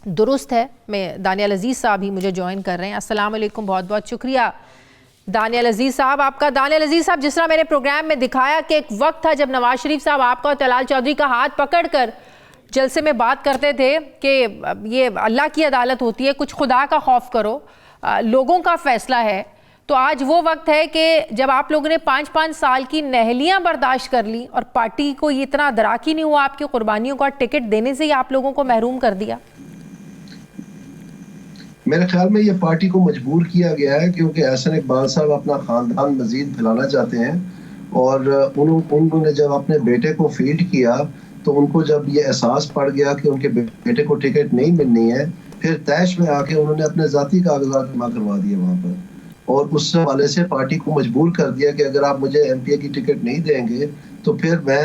[SPEAKER 1] दुरुस्त है? मैं दानियाल अजीज़ साहब ही मुझे ज्वाइन कर रहे हैं। अस्सलाम वालेकुम, बहुत बहुत शुक्रिया दानियाल अजीज़ साहब आपका। दानियाल अजीज़ साहब, जिस तरह मैंने प्रोग्राम में दिखाया कि एक वक्त था जब नवाज शरीफ साहब आपका और तलाल चौधरी का हाथ पकड़कर जलसे में बात करते थे कि ये अल्लाह की अदालत होती है, कुछ खुदा का खौफ करो, लोगों का फ़ैसला है। तो आज वो वक्त है कि जब आप लोगों ने 5-5 साल की नहलियां बर्दाश्त कर ली और पार्टी को ये इतना अदराक ही नहीं हुआ आपकी कुर्बानियों का, टिकट देने से ही आप लोगों को महरूम कर दिया।
[SPEAKER 4] मेरे ख्याल में ये पार्टी को मजबूर किया गया है क्योंकि एहसन इकबाल साहब अपना ख़ानदान मज़ीद फैलाना चाहते हैं और उन्होंने जब अपने बेटे को फीड किया तो उनको जब ये एहसास पड़ गया कि उनके बेटे को टिकट नहीं मिलनी है, फिर तैश में आके उन्होंने अपने ज़ाती कागजात जमा करवा दिए वहाँ पर और उस हवाले से पार्टी को मजबूर कर दिया कि अगर आप मुझे MPA की टिकट नहीं देंगे तो फिर मैं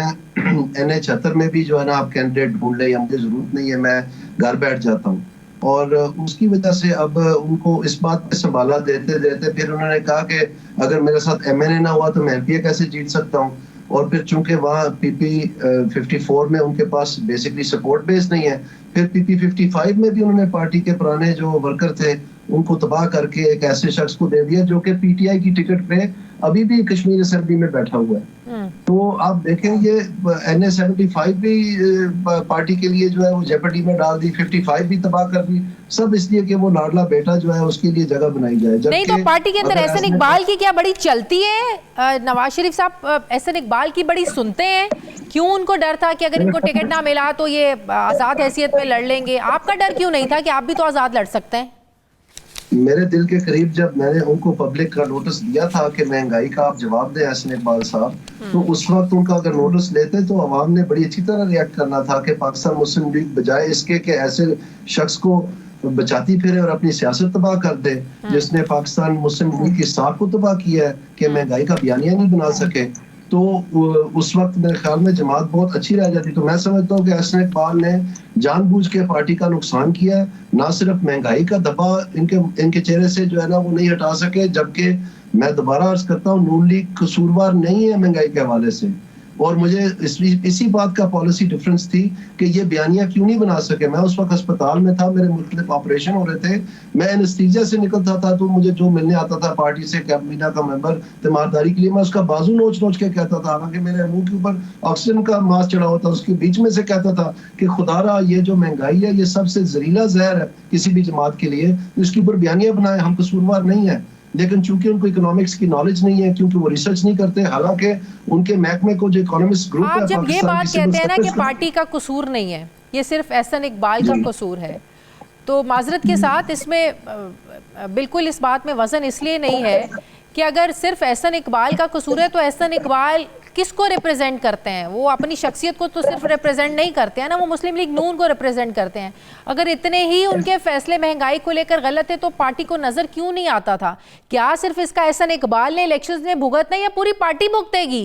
[SPEAKER 4] NA 76 में भी जो है ना आप कैंडिडेट ढूंढ लें या मुझे ज़रूरत नहीं है, मैं घर बैठ जाता हूँ। और उसकी वजह से अब उनको इस बात पे संभाला देते देते फिर उन्होंने कहा कि अगर मेरे साथ MNA ना हुआ तो मैं MPA कैसे जीत सकता हूँ। और फिर चूंकि वहाँ PP 54 में उनके पास बेसिकली सपोर्ट बेस नहीं है, फिर PP 55 में भी उन्होंने पार्टी के पुराने जो वर्कर थे उनको तबाह करके एक ऐसे शख्स को दे दिया जो कि PTI की टिकट पे अभी भी कश्मीर असेंबली में बैठा हुआ है। तो आप देखेंगे NA-75 भी पार्टी के लिए जो है वो जेपटी में डाल दी, 55 भी तबाह कर दी, सब इसलिए कि वो लाडला बेटा जो है उसके लिए जगह बनाई जाए।
[SPEAKER 1] नहीं तो पार्टी के अंदर एहसन इकबाल की क्या बड़ी चलती है? नवाज शरीफ साहब एहसन इकबाल की बड़ी सुनते हैं, क्यों उनको डर था कि अगर इनको टिकट ना मिला तो ये आजाद हैसियत में लड़ लेंगे? आपका डर क्यों नहीं था कि आप भी तो आजाद लड़ सकते हैं?
[SPEAKER 4] मेरे दिल के करीब जब मैंने उनको पब्लिक का नोटिस दिया था कि महंगाई का आप जवाब दें एहसन इकबाल साहब, तो उस वक्त उनका अगर नोटिस लेते तो अवाम ने बड़ी अच्छी तरह रिएक्ट करना था कि पाकिस्तान मुस्लिम लीग बजाय इसके कि ऐसे शख्स को बचाती फिरे और अपनी सियासत तबाह कर दे जिसने पाकिस्तान मुस्लिम लीग की साख को तबाह किया है कि महंगाई का बयानिया नहीं बना सके, तो उस वक्त मेरे ख्याल में जमात बहुत अच्छी रह जाती। तो मैं समझता हूँ कि एहसन इकबाल ने जानबूझ के पार्टी का नुकसान किया है, ना सिर्फ महंगाई का दबा इनके चेहरे से जो है ना वो नहीं हटा सके, जबकि मैं दोबारा अर्ज करता हूँ नून लीग कसूरवार नहीं है महंगाई के हवाले से। और मुझे इसी बात का पॉलिसी डिफरेंस थी कि ये बयानिया क्यों नहीं बना सके। मैं उस वक्त अस्पताल में था, मेरे मुख्तलिफ ऑपरेशन हो रहे थे, मैं एनेस्थीसिया से निकलता था तो मुझे जो मिलने आता था पार्टी से कैबिनेट का मेंबर तीमारदारी के लिए, मैं उसका बाजू नोच नोच के कहता था, हालांकि मेरे मुंह के ऊपर ऑक्सीजन का मास्क चढ़ा हुआ था, उसके बीच में से कहता था कि खुदारा ये जो महंगाई है ये सबसे जहरीला जहर है किसी भी जमात के लिए, इसके ऊपर बयानिया बनाए, हम कसूरवार नहीं है। लेकिन चूंकि उनको इकोनॉमिक्स की नॉलेज नहीं है, क्योंकि वो रिसर्च नहीं करते, हालांकि उनके महकमे को जो इकोनॉमिस्ट ग्रुप है,
[SPEAKER 1] आप जब ये बात कहते हैं ना कि पार्टी का कसूर नहीं है, ये सिर्फ एहसन इकबाल का कसूर है, तो माजरत के साथ इसमें बिल्कुल इस बात में वजन इसलिए नहीं है कि अगर सिर्फ एहसन इकबाल का कसूर है तो एहसन इकबाल किसको रिप्रेजेंट करते हैं? वो अपनी शख्सियत को तो सिर्फ रिप्रेजेंट नहीं करते हैं ना, वो मुस्लिम लीग नून को रिप्रेजेंट करते हैं। अगर इतने ही उनके फैसले महंगाई को लेकर गलत है तो पार्टी को नजर क्यों नहीं आता था? क्या सिर्फ इसका एहसन इकबाल ने इलेक्शंस में भुगतना या पूरी पार्टी भुगतेगी?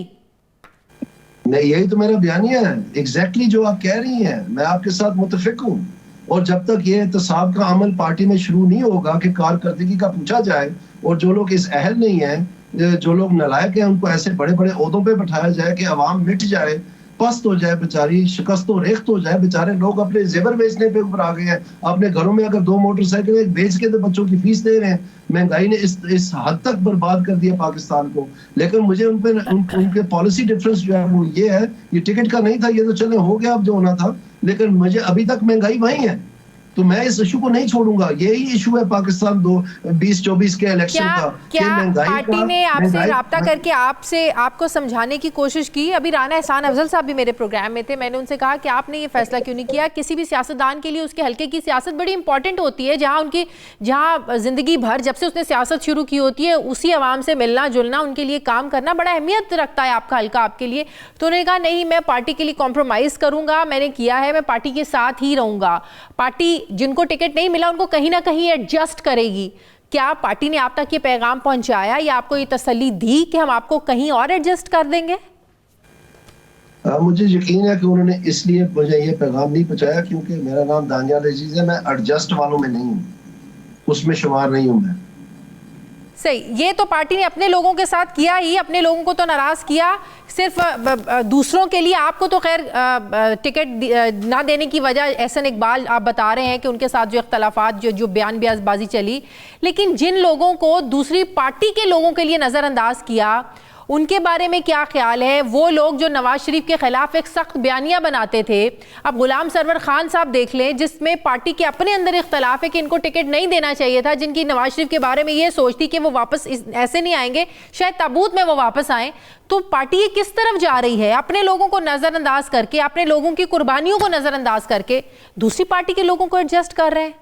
[SPEAKER 4] नहीं, यही तो मेरा बयानिया है, एग्जैक्टली जो आप कह रही हैं, मैं आपके साथ मुतफिक हूँ। और जब तक ये एहतसाब का अमल पार्टी में शुरू नहीं होगा कि कारकर्दगी का पूछा जाए और जो लोग इस अहल नहीं है, जो लोग नालायक हैं, उनको ऐसे बड़े बड़े ओहदों पे बैठाया जाए कि अवाम मिट जाए, पस्त हो जाए, बेचारी शिकस्त हो रेख्त हो जाए, बेचारे लोग अपने जेवर बेचने पे ऊपर आ गए हैं। अपने घरों में अगर 2 मोटरसाइकिल बेच के तो बच्चों की फीस दे रहे हैं। महंगाई ने इस हद तक बर्बाद कर दिया पाकिस्तान को। लेकिन मुझे उनके पॉलिसी डिफरेंस जो है वो ये है, ये टिकट का नहीं था, ये तो चले हो गया अब जो होना था, लेकिन मुझे अभी तक महंगाई वही है, तो मैं इस इशू को नहीं छोड़ूंगा। यही इशू है पाकिस्तान 2024 के इलेक्शन का।
[SPEAKER 1] क्या पार्टी ने आपसे राब्ता करके आपको समझाने की कोशिश की? अभी राना एहसान अफजल साहब भी मेरे प्रोग्राम में थे, मैंने उनसे कहा कि आपने ये फैसला क्यों नहीं किया? किसी भी सियासतदान के लिए उसके हल्के की सियासत बड़ी इंपॉर्टेंट होती है, जहाँ जिंदगी भर जब से उसने सियासत शुरू की होती है उसी आवाम से मिलना जुलना, उनके लिए काम करना बड़ा अहमियत रखता है आपका हल्का आपके लिए। तो उन्होंने कहा नहीं, मैं पार्टी के लिए कॉम्प्रोमाइज करूंगा, मैंने किया है, मैं पार्टी के साथ ही रहूंगा, पार्टी जिनको टिकट नहीं मिला उनको कहीं ना कहीं एडजस्ट करेगी। क्या पार्टी ने आप तक ये पैगाम पहुंचाया या आपको ये तसल्ली दी कि हम आपको कहीं और एडजस्ट कर देंगे?
[SPEAKER 4] मुझे यकीन है कि उन्होंने इसलिए मुझे ये पैगाम नहीं पहुंचाया क्योंकि मेरा नाम दानियाल अजीज है, मैं एडजस्ट वालों में नहीं हूँ, उसमें शुमार नहीं हूँ मैं।
[SPEAKER 1] सही, ये तो पार्टी ने अपने लोगों के साथ किया ही, अपने लोगों को तो नाराज किया, सिर्फ दूसरों के लिए आपको तो खैर टिकट ना देने की वजह एहसन इकबाल आप बता रहे हैं कि उनके साथ जो इख्तलाफात जो बयानबाजी चली, लेकिन जिन लोगों को दूसरी पार्टी के लोगों के लिए नज़रअंदाज किया उनके बारे में क्या ख्याल है? वो लोग जो नवाज शरीफ के खिलाफ एक सख्त बयानिया बनाते थे, अब गुलाम सरवर खान साहब देख लें जिसमें पार्टी के अपने अंदर इख्तलाफ है कि इनको टिकट नहीं देना चाहिए था, जिनकी नवाज शरीफ के बारे में ये सोचती कि वो वापस ऐसे नहीं आएंगे, शायद ताबूत में वो वापस आए। तो पार्टी ये किस तरफ जा रही है? अपने लोगों को नजरअंदाज करके, अपने लोगों की कुर्बानियों को नजरअंदाज करके दूसरी पार्टी के लोगों को एडजस्ट कर रहे हैं।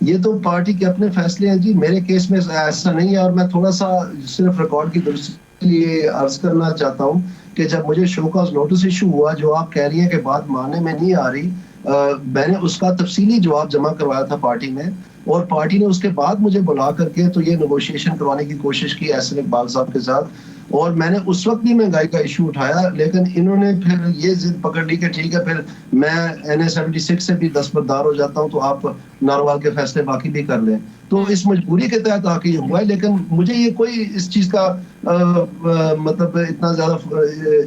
[SPEAKER 4] ये तो पार्टी के अपने फैसले हैं जी, मेरे केस में ऐसा नहीं है। और मैं थोड़ा सा सिर्फ रिकॉर्ड की दुरुस्ती के लिए अर्ज करना चाहता हूँ कि जब मुझे शो का नोटिस इशू हुआ, जो आप कह रही हैं कि बात मानने में नहीं आ रही, मैंने उसका तफसीली जवाब जमा करवाया था पार्टी में, और पार्टी ने उसके बाद मुझे बुला करके तो ये नेगोशिएशन करवाने की कोशिश की एहसन इकबाल साहब के साथ, और मैंने उस वक्त भी महंगाई का इशू उठाया, लेकिन इन्होंने फिर ये जिद पकड़ ली कि ठीक है फिर मैं NA-76 से भी दस्तबरदार हो जाता हूं, तो आप नारोवाल के फैसले बाकी भी कर लें। तो इस मजबूरी के तहत आके ये हुआ है, लेकिन मुझे ये कोई इस चीज का मतलब इतना ज्यादा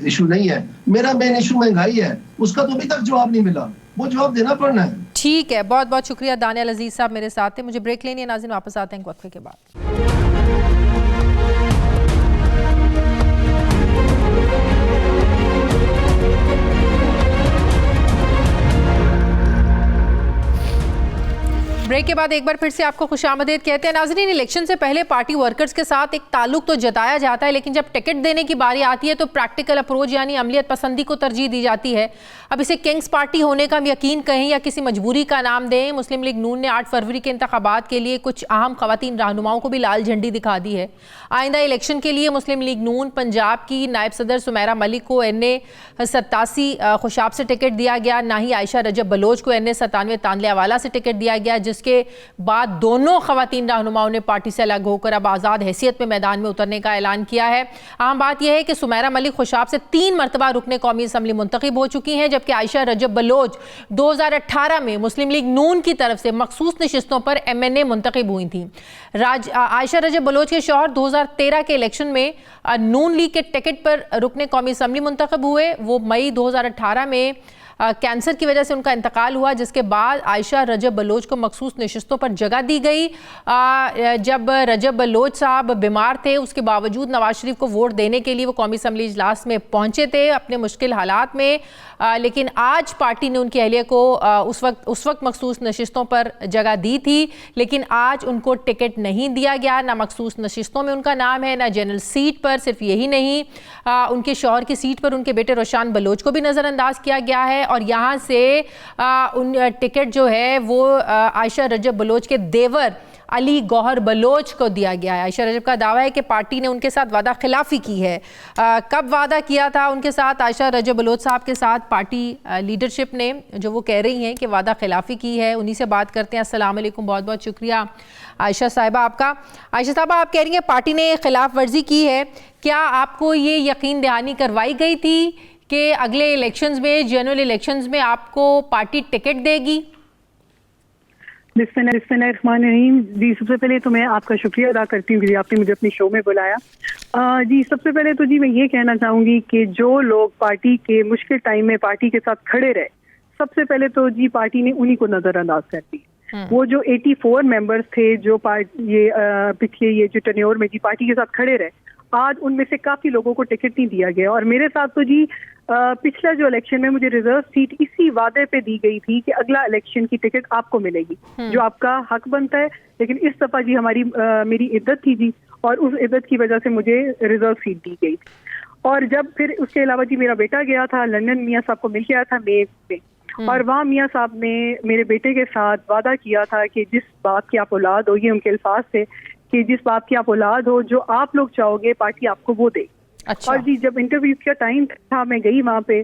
[SPEAKER 4] इशू नहीं है। मेरा मेन इशू महंगाई है, उसका तो अभी तक जवाब नहीं मिला, वो जवाब देना पड़ना है।
[SPEAKER 1] ठीक है, बहुत बहुत शुक्रिया। दानियाल अजीज साहब मेरे साथ थे, मुझे ब्रेक लेनी है, नाज़रीन वापस आते हैं वक्फे के बाद। ब्रेक के बाद एक बार फिर से आपको खुशामदीद कहते हैं। नाज़रीन, इलेक्शन से पहले पार्टी वर्कर्स के साथ एक ताल्लुक तो जताया जाता है, लेकिन जब टिकट देने की बारी आती है तो प्रैक्टिकल अप्रोच यानी अमलियत पसंदी को तरजीह दी जाती है। अब इसे किंग्स पार्टी होने का यकीन कहें या किसी मजबूरी का नाम दें, मुस्लिम लीग नून ने 8 फरवरी के इंतखाबात के लिए कुछ अहम खवातीन रहनुमाओं को भी लाल झंडी दिखा दी है। आइंदा इलेक्शन के लिए मुस्लिम लीग नून पंजाब की नायब सदर सुमेरा मलिक को NA 87 खुशाब से टिकट दिया गया, ना ही आयशा रजब बलोच को NA 97 तांदलेवाला से टिकट दिया गया, जिसके बाद दोनों खवातीन रहनुमाओं ने पार्टी से अलग होकर अब आज़ाद हैसियत में मैदान में उतरने का ऐलान किया है। अहम बात यह है कि सुमेरा मलिक खुशाब से 3 मरतबा रुकने कौमी असम्बली मुंतखब हो चुकी हैं, जबकि आयशा रजब बलोच 2018 में मुस्लिम लीग नून की तरफ से मखसूस नशिस्तों पर MNA मुंतखब हुई थी। आयशा रजब बलोच के शौहर 2013 के इलेक्शन में नून लीग के टिकट पर रुकने कौमी असम्बली मुंतखब हुए। वो मई 2018 में कैंसर की वजह से उनका इंतकाल हुआ, जिसके बाद आयशा रजब बलोच को मखसूस नशिस्तों पर जगह दी गई। जब रजब बलोच साहब बीमार थे, उसके बावजूद नवाज शरीफ को वोट देने के लिए वो कौमी असम्बली इजलास में पहुंचे थे अपने मुश्किल हालात में, लेकिन आज पार्टी ने उनकी अहलिया को उस वक्त मखसूस नशिस्तों पर जगह दी थी, लेकिन आज उनको टिकट नहीं दिया गया। ना मखसूस नशिस्तों में उनका नाम है, ना जनरल सीट पर। सिर्फ यही नहीं, उनके शौहर की सीट पर उनके बेटे रोशान बलोच को भी नज़रअंदाज किया गया है और यहाँ से उन टिकट जो है वो आयशा रजब बलोच के देवर अली गौहर बलोच को दिया गया है। आयशा रजब का दावा है कि पार्टी ने उनके साथ वादा खिलाफी की है। कब वादा किया था उनके साथ आयशा रजब बलोच साहब के साथ पार्टी लीडरशिप ने, जो वो कह रही हैं कि वादा खिलाफी की है, उन्हीं से बात करते हैं। अस्सलाम वालेकुम, बहुत बहुत शुक्रिया आयशा साहिबा आपका। आयशा साहिबा, आप कह रही हैं पार्टी ने खिलाफ वर्जी की है, क्या आपको ये यकीन दहानी करवाई गई थी कि अगले इलेक्शंस में, जनरल इलेक्शंस में आपको पार्टी टिकट देगी?
[SPEAKER 5] बिस्मिल्लाहिर्रहमानिर्रहीम। जी, सबसे पहले तो मैं आपका शुक्रिया अदा करती हूँ कि आपने मुझे अपने शो में बुलाया। जी, सबसे पहले तो जी मैं ये कहना चाहूँगी कि जो लोग पार्टी के मुश्किल टाइम में पार्टी के साथ खड़े रहे, सबसे पहले तो जी पार्टी ने उन्हीं को नज़रअंदाज कर दी। वो जो 84 मेंबर्स थे जो पिछले ये जो टेन्योर में जी पार्टी के साथ खड़े रहे, आज उनमें से काफ़ी लोगों को टिकट नहीं दिया गया। और मेरे साथ तो जी पिछला जो इलेक्शन में मुझे रिजर्व सीट इसी वादे पे दी गई थी कि अगला इलेक्शन की टिकट आपको मिलेगी, जो आपका हक बनता है। लेकिन इस दफा जी मेरी इद्दत थी जी, और उस इद्दत की वजह से मुझे रिजर्व सीट दी गई। और जब फिर उसके अलावा जी मेरा बेटा गया था लंदन, मियाँ साहब को मिल के आया था मई में, और वहाँ मियाँ साहब ने मेरे बेटे के साथ वादा किया था कि जिस बाप की आप औलाद हो, ये उनके अल्फाज थे कि जिस बाप की आप औलाद हो, जो आप लोग चाहोगे पार्टी आपको वो दे।
[SPEAKER 1] अच्छा।
[SPEAKER 5] और जी जब इंटरव्यू का टाइम था, मैं गई वहाँ पे,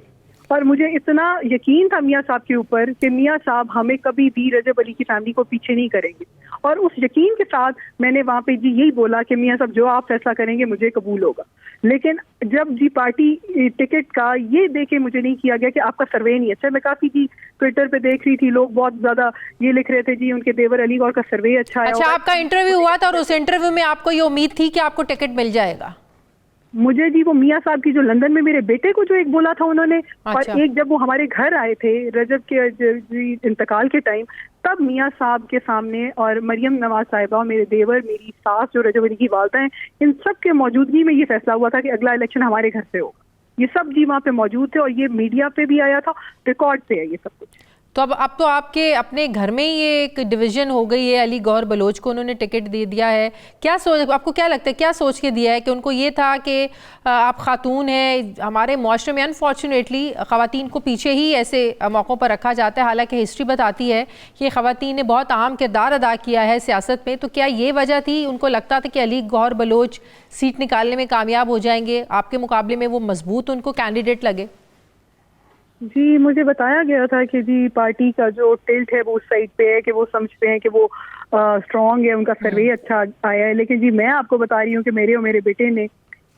[SPEAKER 5] और मुझे इतना यकीन था मियाँ साहब के ऊपर कि मियाँ साहब हमें कभी भी रजब अली की फैमिली को पीछे नहीं करेंगे। और उस यकीन के साथ मैंने वहाँ पे जी यही बोला कि मियाँ साहब जो आप फैसला करेंगे मुझे कबूल होगा। लेकिन जब जी पार्टी टिकट का ये देके मुझे नहीं किया गया कि आपका सर्वे नहीं अच्छा। मैं काफी जी ट्विटर पे देख रही थी, लोग बहुत ज्यादा ये लिख रहे थे जी उनके देवर अली गौर का सर्वे अच्छा है।
[SPEAKER 1] अच्छा, आपका इंटरव्यू हुआ था और उस इंटरव्यू में आपको ये उम्मीद थी कि आपको टिकट मिल जाएगा?
[SPEAKER 5] मुझे जी वो मियाँ साहब की जो लंदन में मेरे बेटे को जो एक बोला था उन्होंने,
[SPEAKER 1] अच्छा।
[SPEAKER 5] और एक जब वो हमारे घर आए थे रजब के इंतकाल के टाइम, तब मियाँ साहब के सामने और मरियम नवाज साहिबा, मेरे देवर, मेरी सास जो रजब अली की वालदा हैं, इन सब के मौजूदगी में ये फैसला हुआ था कि अगला इलेक्शन हमारे घर से होगा। ये सब जी वहाँ पे मौजूद थे और ये मीडिया पे भी आया था, रिकॉर्ड पे है ये सब कुछ।
[SPEAKER 1] तो अब तो आपके अपने घर में ही ये एक डिवीजन हो गई है, अली गौहर बलोच को उन्होंने टिकट दे दिया है। आपको क्या लगता है, क्या सोच के दिया है? कि उनको ये था कि आप खातून हैं, हमारे मुआशरे में अनफॉर्चुनेटली ख़वातीन को पीछे ही ऐसे मौक़ों पर रखा जाता है, हालांकि हिस्ट्री बताती है कि ख़वातीन ने बहुत अहम किरदार अदा किया है सियासत में। तो क्या ये वजह थी, उनको लगता था कि अली गौहर बलोच सीट निकालने में कामयाब हो जाएंगे, आपके मुकाबले में वो मजबूत उनको कैंडिडेट लगे?
[SPEAKER 5] जी, मुझे बताया गया था कि जी पार्टी का जो टिल्ट है वो उस साइड पे है, कि वो समझते हैं कि वो स्ट्रांग है, उनका सर्वे अच्छा आया है। लेकिन जी मैं आपको बता रही हूँ कि मेरे और मेरे बेटे ने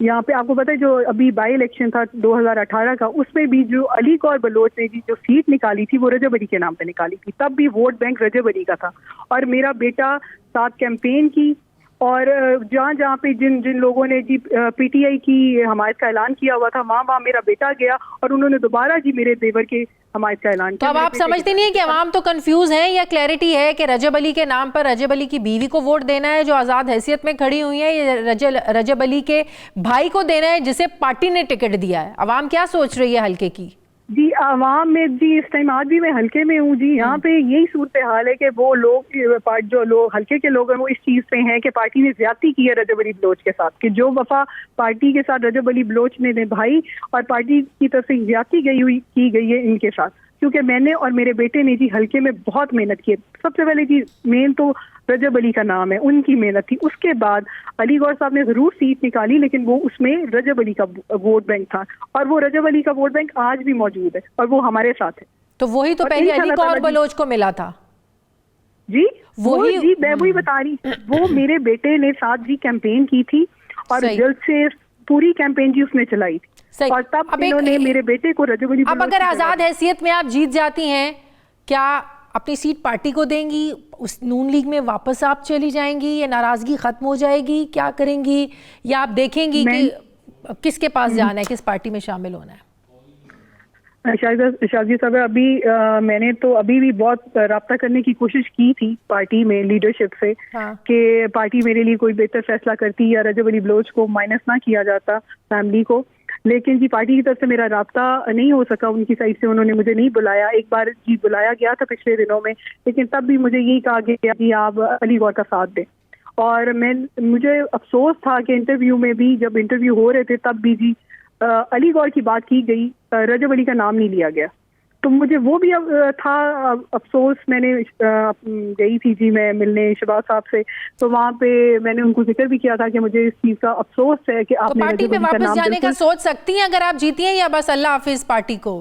[SPEAKER 5] यहाँ पे, आपको पता है जो अभी बाई इलेक्शन था 2018 का, उसमें भी जो अली गौहर बलोच ने जी जो सीट निकाली थी वो रजब अली के नाम पे निकाली थी। तब भी वोट बैंक रजब अली का था, और मेरा बेटा साथ कैंपेन की, और जहाँ पे जिन लोगों ने जी पीटीआई की हमायत का ऐलान किया हुआ था, वहाँ मेरा बेटा गया और उन्होंने दोबारा जी मेरे देवर के हमायत का ऐलान किया।
[SPEAKER 1] तो अब आप समझते नहीं है कि अवाम तो कंफ्यूज है, या क्लैरिटी है कि रजब अली के नाम पर रजब अली की बीवी को वोट देना है जो आज़ाद हैसियत में खड़ी हुई है, या रजब अली के भाई को देना है जिसे पार्टी ने टिकट दिया है? अवाम क्या सोच रही है हल्के की?
[SPEAKER 5] जी आवाम में जी इस टाइम आज भी मैं हल्के में हूँ जी, यहाँ पे यही सूरत हाल है कि वो लोग जो लोग हल्के के लोग हैं वो इस चीज़ पे हैं कि पार्टी ने ज्यादती की है रजब अली बलोच के साथ, कि जो वफा पार्टी के साथ रजब अली बलोच ने निभाई और पार्टी की तरफ से ज्यादती की गई है इनके साथ, क्योंकि मैंने और मेरे बेटे ने जी हल्के में बहुत मेहनत की है। सबसे पहले जी मेन तो रजब अली का नाम है, उनकी मेहनत थी। उसके बाद अली गौर साहब ने जरूर सीट निकाली, लेकिन वो उसमें रजब अली का वोट बैंक था और वो रजब अली का वोट बैंक आज भी मौजूद है और वो हमारे साथ है।
[SPEAKER 1] तो वही तो पहले अली गौर बलोच को मिला था
[SPEAKER 5] जी, वही जी मैं वही बता रही, वो मेरे बेटे ने साथ जी कैंपेन की थी और जल्द से पूरी कैंपेन जी उसने चलाई थी और तब इन्होंने मेरे बेटे को रजब अली।
[SPEAKER 1] अब अगर आजाद हैसियत में आप जीत जाती हैं, क्या अपनी सीट पार्टी को देंगी, उस नून लीग में वापस आप चली जाएंगी या नाराजगी खत्म हो जाएगी, क्या करेंगी, या आप देखेंगी कि किसके पास जाना है, किस पार्टी में शामिल होना है?
[SPEAKER 5] शाजी साहब, अभी मैंने तो अभी भी बहुत राब्ता करने की कोशिश की थी पार्टी में लीडरशिप से,
[SPEAKER 1] हाँ।
[SPEAKER 5] कि पार्टी मेरे लिए कोई बेहतर फैसला करती या रजब अली बलोच को माइनस ना किया जाता फैमिली को, लेकिन जी पार्टी की तरफ से मेरा राब्ता नहीं हो सका, उनकी साइड से उन्होंने मुझे नहीं बुलाया। एक बार जी बुलाया गया था पिछले दिनों में, लेकिन तब भी मुझे यही कहा गया कि आप अली गौर का साथ दें, और मुझे अफसोस था कि इंटरव्यू में भी जब इंटरव्यू हो रहे थे तब भी जी अली गौर की बात की गई, रजब अली का नाम नहीं लिया गया। तो मुझे वो भी था अफसोस। मैंने गई थी जी मैं मिलने शहबाज साहब से, तो वहाँ पे मैंने उनको जिक्र भी किया था कि मुझे इस चीज़ का अफसोस है कि आपने
[SPEAKER 1] पार्टी में वापस जाने का सोच सकती हैं अगर आप जीती हैं, या बस अल्लाह हाफिज पार्टी को?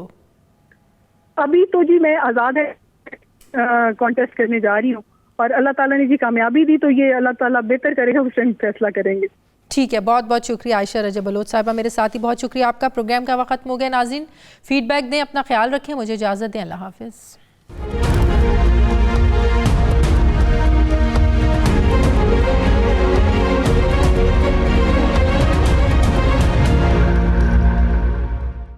[SPEAKER 5] अभी तो जी मैं आज़ाद है कॉन्टेस्ट करने जा रही हूँ और अल्लाह ताला ने जी कामयाबी दी तो ये अल्लाह ताला बेहतर करेगा, उस टाइम फैसला करेंगे।
[SPEAKER 1] ठीक है, बहुत बहुत शुक्रिया आयशा रजब बलोच साहिबा, मेरे साथ ही बहुत शुक्रिया आपका। प्रोग्राम का वक्त खत्म हो गया नाज़रीन, फीडबैक दें, अपना ख्याल रखें, मुझे इजाज़त दें, अल्लाह हाफिज़।